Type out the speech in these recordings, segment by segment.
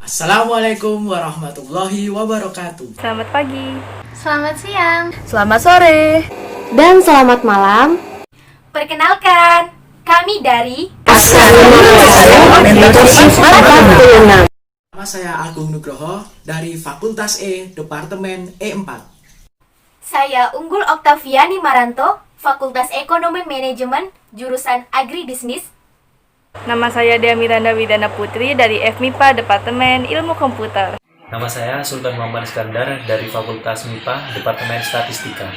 Assalamualaikum warahmatullahi wabarakatuh. Selamat pagi, Selamat siang. selamat sore, Dan selamat malam. Perkenalkan, kami dari Nama saya Agung Nugroho dari Fakultas E, Departemen E4. Saya Unggul Oktaviani Maranto, Fakultas Ekonomi Manajemen, jurusan Agribisnis. nama saya Dea Miranda Widana Putri dari FMIPA Departemen Ilmu Komputer. Nama saya Sultan Muhammad Iskandar dari Fakultas MIPA, Departemen Statistika.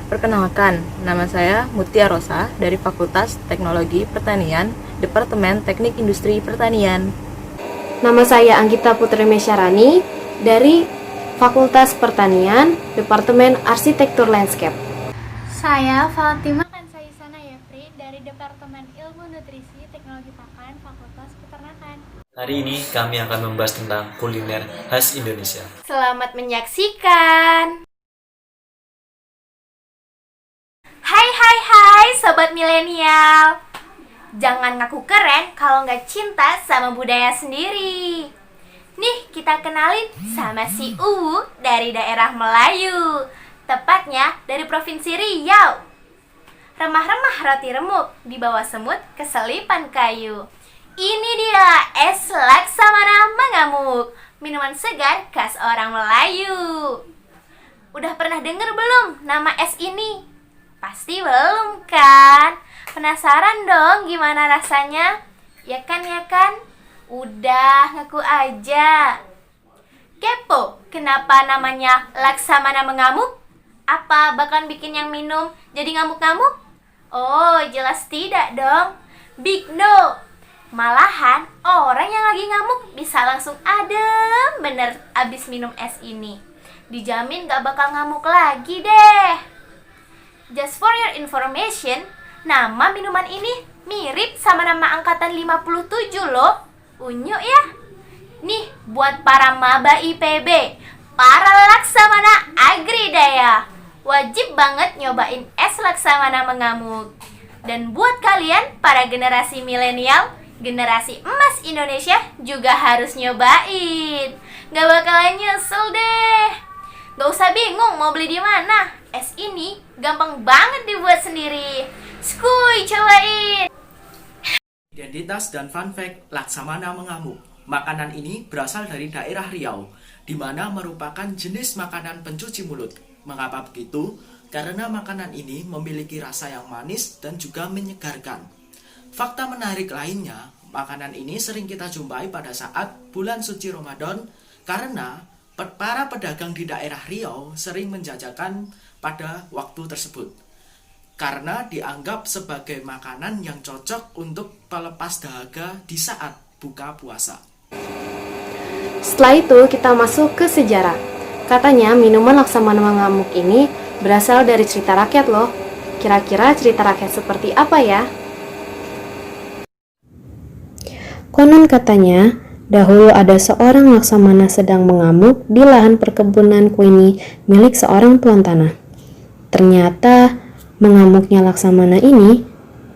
Perkenalkan, nama saya Mutia Rosa dari Fakultas Teknologi Pertanian, Departemen Teknik Industri Pertanian. Nama saya Anggita Putri Mesyarani dari Fakultas Pertanian, Departemen Arsitektur Landscape. Saya Fatima Kansaisana Yefri dari Departemen Ilmu Nutrisi Teknologi Pakan Fakultas Peternakan. Hari ini kami akan membahas tentang kuliner khas Indonesia. Selamat menyaksikan. Hai Sobat Milenial. Jangan ngaku keren kalau nggak cinta sama budaya sendiri. Nih, kita kenalin sama si Uwu dari daerah Melayu. Tepatnya dari Provinsi Riau. Remah-remah roti remuk di bawah semut keselipan kayu. Ini dia es laksamana mengamuk, minuman segar khas orang Melayu. Udah pernah denger belum nama es ini? Pasti belum kan? Penasaran dong gimana rasanya? Ya kan? Udah, ngaku aja. Kepo, kenapa namanya laksamana mengamuk? Apa bakal bikin yang minum jadi ngamuk-ngamuk? Oh, jelas tidak dong. Big no. Malahan, orang yang lagi ngamuk bisa langsung adem bener abis minum es ini. Dijamin gak bakal ngamuk lagi deh. Just for your information, nama minuman ini mirip sama nama angkatan 57 loh. Unyu ya. Nih, buat para maba IPB, para laksamana Agridaya, wajib banget nyobain es laksamana mengamuk. Dan buat kalian, para generasi milenial, generasi emas Indonesia juga harus nyobain. Gak bakalan nyesel deh. Gak usah bingung mau beli di mana. Es ini gampang banget dibuat sendiri. Skuy, cobain. Identitas dan fun fact laksamana mengamuk. Makanan ini berasal dari daerah Riau, di mana merupakan jenis makanan pencuci mulut. Mengapa begitu? Karena makanan ini memiliki rasa yang manis dan juga menyegarkan. Fakta menarik lainnya, makanan ini sering kita jumpai pada saat bulan suci Ramadan karena para pedagang di daerah Riau sering menjajakan pada waktu tersebut. Karena dianggap sebagai makanan yang cocok untuk pelepas dahaga di saat buka puasa. Setelah itu kita masuk ke sejarah. Katanya minuman laksamana mengamuk ini berasal dari cerita rakyat loh. Kira-kira cerita rakyat seperti apa ya? Konon katanya, dahulu ada seorang laksamana sedang mengamuk di lahan perkebunan kuini milik seorang tuan tanah. Ternyata mengamuknya laksamana ini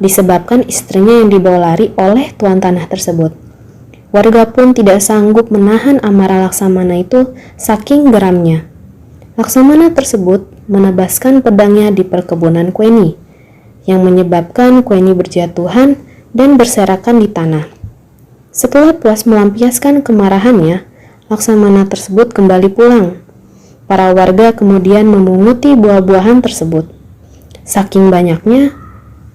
disebabkan istrinya yang dibawa lari oleh tuan tanah tersebut. Warga pun tidak sanggup menahan amarah laksamana itu saking geramnya. Laksamana tersebut menebaskan pedangnya di perkebunan kueni, yang menyebabkan kueni berjatuhan dan berserakan di tanah. Setelah puas melampiaskan kemarahannya, laksamana tersebut kembali pulang. Para warga kemudian memunguti buah-buahan tersebut. Saking banyaknya,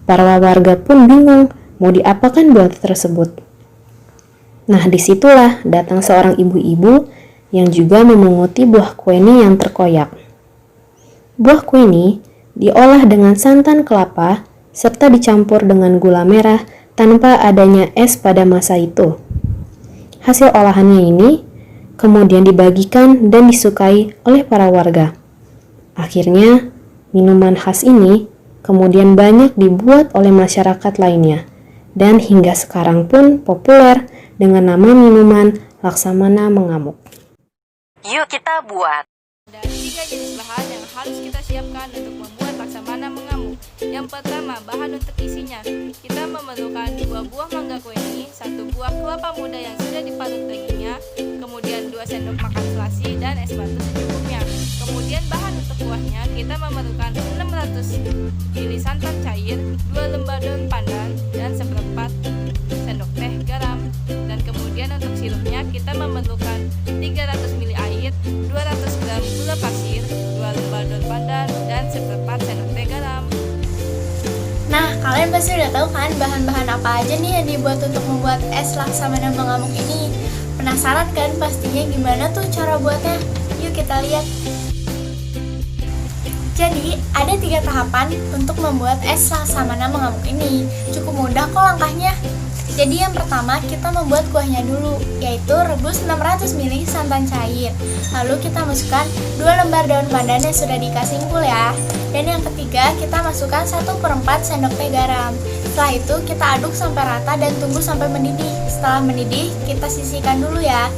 para warga pun bingung mau diapakan buah tersebut. Nah, disitulah datang seorang ibu-ibu yang juga memunguti buah kueni yang terkoyak. Buah kueni diolah dengan santan kelapa serta dicampur dengan gula merah tanpa adanya es pada masa itu. Hasil olahannya ini kemudian dibagikan dan disukai oleh para warga. Akhirnya, minuman khas ini kemudian banyak dibuat oleh masyarakat lainnya dan hingga sekarang pun populer dengan nama minuman laksamana mengamuk. Yuk kita buat. Ada 3 jenis bahan yang harus kita siapkan untuk membuat laksamana mengamuk. Yang pertama, bahan untuk isinya. Kita memerlukan 2 buah mangga kueni, 1 buah kelapa muda yang sudah diparut dagingnya, kemudian 2 sendok makan selasi dan es batu secukupnya. Kemudian bahan untuk kuahnya kita memerlukan 600 ml santan cair, 2 lembar daun pandan, dan seperempat sendok teh garam. Dan kemudian untuk sirupnya kita memerlukan 300 ml air, 200 gram gula pasir, 2 lembar daun pandan, dan seperempat sendok teh garam. Nah, kalian pasti udah tahu kan bahan-bahan apa aja nih yang dibuat untuk membuat es laksamana mengamuk ini. Penasaran kan pastinya gimana tuh cara buatnya? Yuk kita lihat. Jadi, ada 3 tahapan untuk membuat es laksamana mengamuk ini. Cukup mudah kok langkahnya. Jadi yang pertama kita membuat kuahnya dulu, yaitu rebus 600 ml santan cair. Lalu kita masukkan 2 lembar daun pandan yang sudah dikasih simpul ya. Dan yang ketiga kita masukkan 1/4 sendok teh garam. Setelah itu kita aduk sampai rata dan tunggu sampai mendidih. Setelah mendidih kita sisihkan dulu ya.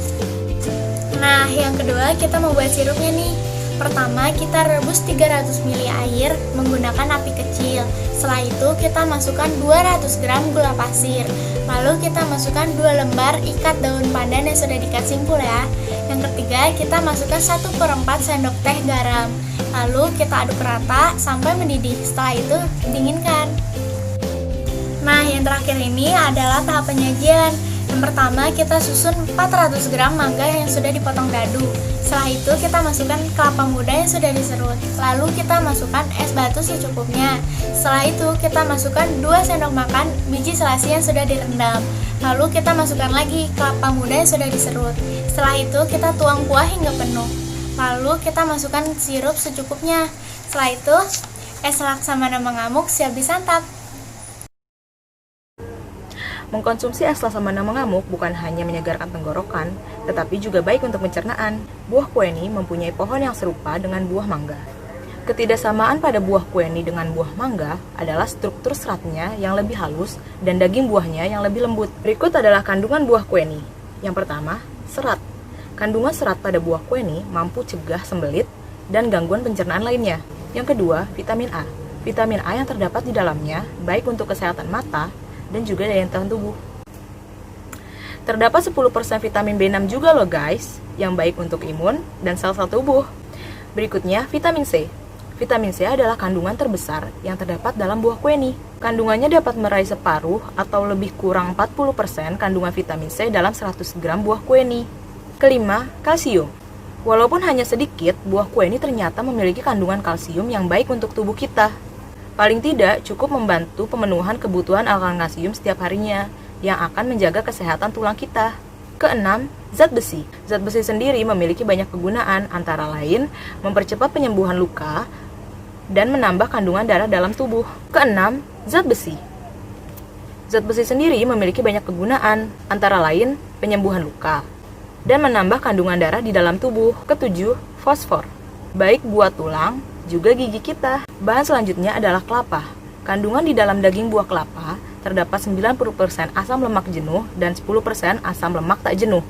Nah yang kedua kita membuat sirupnya nih. Pertama kita rebus 300 ml air menggunakan api kecil. Setelah itu kita masukkan 200 gram gula pasir. Lalu kita masukkan 2 lembar ikat daun pandan yang sudah dikasih simpul ya. Yang ketiga kita masukkan 1/4 sendok teh garam. Lalu kita aduk rata sampai mendidih. Setelah itu dinginkan. Nah yang terakhir ini adalah tahap penyajian. Yang pertama kita susun 400 gram mangga yang sudah dipotong dadu. Setelah itu kita masukkan kelapa muda yang sudah diserut. Lalu kita masukkan es batu secukupnya. Setelah itu kita masukkan 2 sendok makan biji selasi yang sudah direndam. Lalu kita masukkan lagi kelapa muda yang sudah diserut. Setelah itu kita tuang kuah hingga penuh. Lalu kita masukkan sirup secukupnya. Setelah itu es laksamana mengamuk siap disantap. Mengkonsumsi es laksamana mengamuk bukan hanya menyegarkan tenggorokan, tetapi juga baik untuk pencernaan. Buah kueni mempunyai pohon yang serupa dengan buah mangga. Ketidaksamaan pada buah kueni dengan buah mangga adalah struktur seratnya yang lebih halus dan daging buahnya yang lebih lembut. Berikut adalah kandungan buah kueni. Yang pertama, serat. Kandungan serat pada buah kueni mampu cegah sembelit dan gangguan pencernaan lainnya. Yang kedua, vitamin A. Vitamin A yang terdapat di dalamnya baik untuk kesehatan mata dan juga daya tahan tubuh. Terdapat 10% vitamin B6 juga loh guys, yang baik untuk imun dan sel-sel tubuh. Berikutnya, vitamin C. Vitamin C adalah kandungan terbesar yang terdapat dalam buah kueni. Kandungannya dapat meraih separuh atau lebih kurang 40% kandungan vitamin C dalam 100 gram buah kueni. Kelima, kalsium. Walaupun hanya sedikit, buah kueni ternyata memiliki kandungan kalsium yang baik untuk tubuh kita. Paling tidak cukup membantu pemenuhan kebutuhan alkaline kalsium setiap harinya yang akan menjaga kesehatan tulang kita. Keenam, zat besi. Zat besi sendiri memiliki banyak kegunaan, antara lain mempercepat penyembuhan luka dan menambah kandungan darah dalam tubuh. Keenam, zat besi. Zat besi sendiri memiliki banyak kegunaan, antara lain penyembuhan luka dan menambah kandungan darah di dalam tubuh. Ketujuh, fosfor. Baik buat tulang juga gigi kita. Bahan selanjutnya adalah kelapa. Kandungan di dalam daging buah kelapa terdapat 90% asam lemak jenuh dan 10% asam lemak tak jenuh.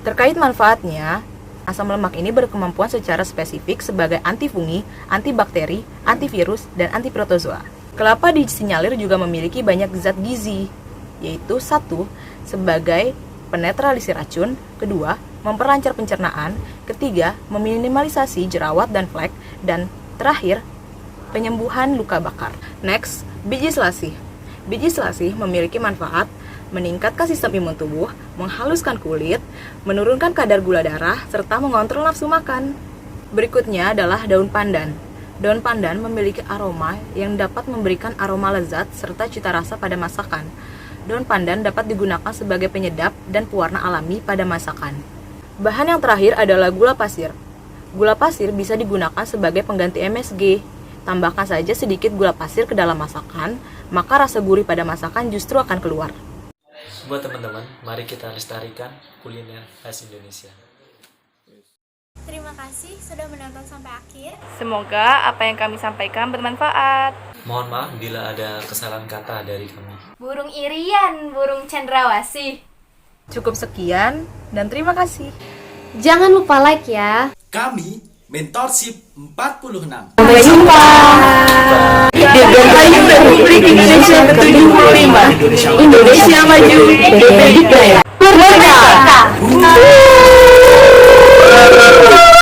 Terkait manfaatnya, asam lemak ini berkemampuan secara spesifik sebagai antifungi, antibakteri, antivirus, dan antiprotozoa. Kelapa disinyalir juga memiliki banyak zat gizi, yaitu 1. Sebagai penetralisir racun, kedua, memperlancar pencernaan, ketiga, meminimalisasi jerawat dan flek, dan terakhir, penyembuhan luka bakar. Next, biji selasih. Biji selasih memiliki manfaat meningkatkan sistem imun tubuh, menghaluskan kulit, menurunkan kadar gula darah, serta mengontrol nafsu makan. Berikutnya adalah daun pandan. Daun pandan memiliki aroma yang dapat memberikan aroma lezat serta cita rasa pada masakan. Daun pandan dapat digunakan sebagai penyedap dan pewarna alami pada masakan. Bahan yang terakhir adalah gula pasir. Gula pasir bisa digunakan sebagai pengganti MSG. Tambahkan saja sedikit gula pasir ke dalam masakan, maka rasa gurih pada masakan justru akan keluar. Buat teman-teman, mari kita lestarikan kuliner khas Indonesia. Terima kasih sudah menonton sampai akhir. Semoga apa yang kami sampaikan bermanfaat. Mohon maaf bila ada kesalahan kata dari kami. Burung irian, burung cendrawasih. Cukup sekian dan terima kasih. Jangan lupa like ya. Kami Mentorship 46. Sampai jumpa. Dirgahayu Republik Indonesia ke-75. Indonesia maju, Merdeka. Merdeka.